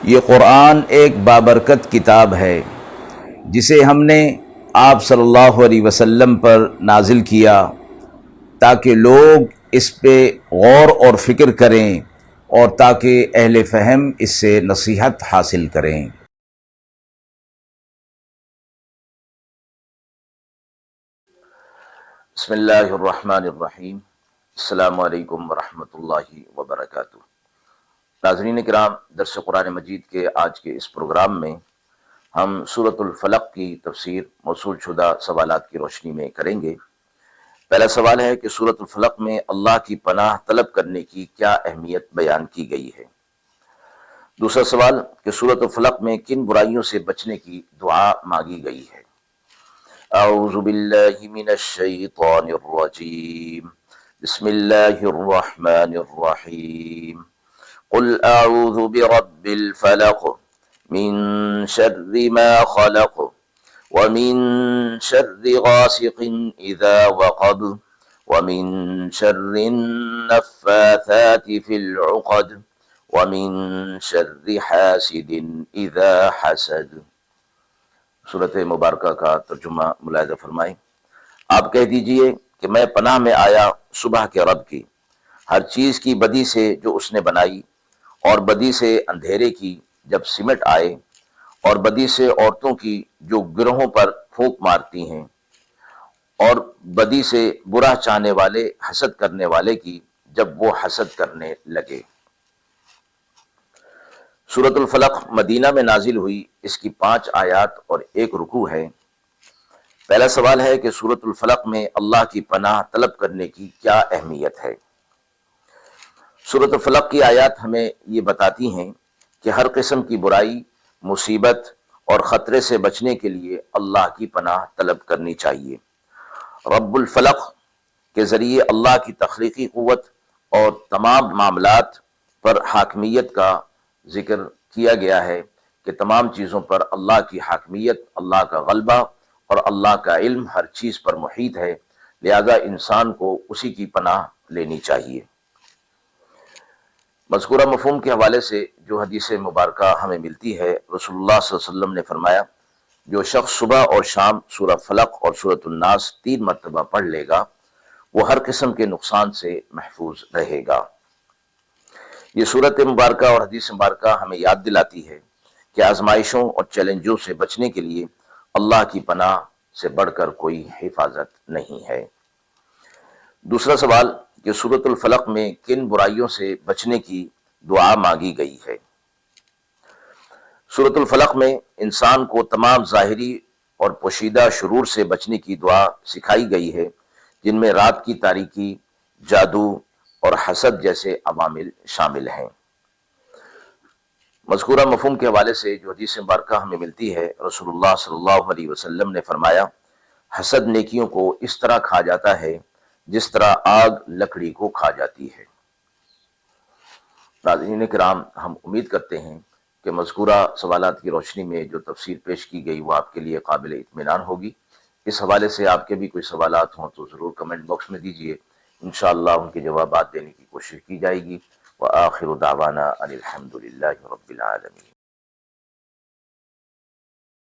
یہ قرآن ایک بابرکت کتاب ہے جسے ہم نے آپ صلی اللہ علیہ وسلم پر نازل کیا تاکہ لوگ اس پہ غور اور فکر کریں اور تاکہ اہل فہم اس سے نصیحت حاصل کریں۔ بسم اللہ الرحمن الرحیم۔ السلام علیکم ورحمۃ اللہ وبرکاتہ۔ ناظرین کرام، درس قرآن مجید کے آج کے اس پروگرام میں ہم سورۃ الفلق کی تفسیر موصول شدہ سوالات کی روشنی میں کریں گے۔ پہلا سوال ہے کہ سورۃ الفلق میں اللہ کی پناہ طلب کرنے کی کیا اہمیت بیان کی گئی ہے؟ دوسرا سوال کہ سورۃ الفلق میں کن برائیوں سے بچنے کی دعا مانگی گئی ہے؟ اعوذ باللہ من الشیطان الرجیم، بسم اللہ الرحمن الرحیم۔ قل اعوذ برب الفلق من شر ما خلق ومن شر غاسق اذا وقب ومن شر النفاثات في العقد ومن شر حاسد اذا حسد۔ سورۃ مبارکہ کا ترجمہ ملاحظہ فرمائیں۔ آپ کہہ دیجئے کہ میں پناہ میں آیا صبح کے رب کی، ہر چیز کی بدی سے جو اس نے بنائی، اور بدی سے اندھیرے کی جب سمٹ آئے، اور بدی سے عورتوں کی جو گروہوں پر پھونک مارتی ہیں، اور بدی سے برا چاہنے والے حسد کرنے والے کی جب وہ حسد کرنے لگے۔ سورۃ الفلق مدینہ میں نازل ہوئی، اس کی 5 آیات اور 1 رکوع ہے۔ پہلا سوال ہے کہ سورۃ الفلق میں اللہ کی پناہ طلب کرنے کی کیا اہمیت ہے؟ سورۃ الفلق کی آیات ہمیں یہ بتاتی ہیں کہ ہر قسم کی برائی، مصیبت اور خطرے سے بچنے کے لیے اللہ کی پناہ طلب کرنی چاہیے۔ رب الفلق کے ذریعے اللہ کی تخلیقی قوت اور تمام معاملات پر حاکمیت کا ذکر کیا گیا ہے کہ تمام چیزوں پر اللہ کی حاکمیت، اللہ کا غلبہ اور اللہ کا علم ہر چیز پر محیط ہے، لہذا انسان کو اسی کی پناہ لینی چاہیے۔ مذکورہ مفہوم کے حوالے سے جو حدیث مبارکہ ہمیں ملتی ہے، رسول اللہ صلی اللہ علیہ وسلم نے فرمایا، جو شخص صبح اور شام سورہ فلق اور سورۃ الناس 3 مرتبہ پڑھ لے گا، وہ ہر قسم کے نقصان سے محفوظ رہے گا۔ یہ سورۃ مبارکہ اور حدیث مبارکہ ہمیں یاد دلاتی ہے کہ آزمائشوں اور چیلنجوں سے بچنے کے لیے اللہ کی پناہ سے بڑھ کر کوئی حفاظت نہیں ہے۔ دوسرا سوال کہ سورۃ الفلق میں کن برائیوں سے بچنے کی دعا مانگی گئی ہے؟ سورۃ الفلق میں انسان کو تمام ظاہری اور پوشیدہ شرور سے بچنے کی دعا سکھائی گئی ہے، جن میں رات کی تاریکی، جادو اور حسد جیسے عوامل شامل ہیں۔ مذکورہ مفہوم کے حوالے سے جو حدیث مبارکہ ہمیں ملتی ہے، رسول اللہ صلی اللہ علیہ وسلم نے فرمایا، حسد نیکیوں کو اس طرح کھا جاتا ہے جس طرح آگ لکڑی کو کھا جاتی ہے۔ ناظرین کرام، ہم امید کرتے ہیں کہ مذکورہ سوالات کی روشنی میں جو تفسیر پیش کی گئی وہ آپ کے لیے قابل اطمینان ہوگی۔ اس حوالے سے آپ کے بھی کوئی سوالات ہوں تو ضرور کمنٹ باکس میں دیجئے، انشاءاللہ ان کے جوابات دینے کی کوشش کی جائے گی۔ وآخر دعوانا ان الحمد للہ رب العالمین۔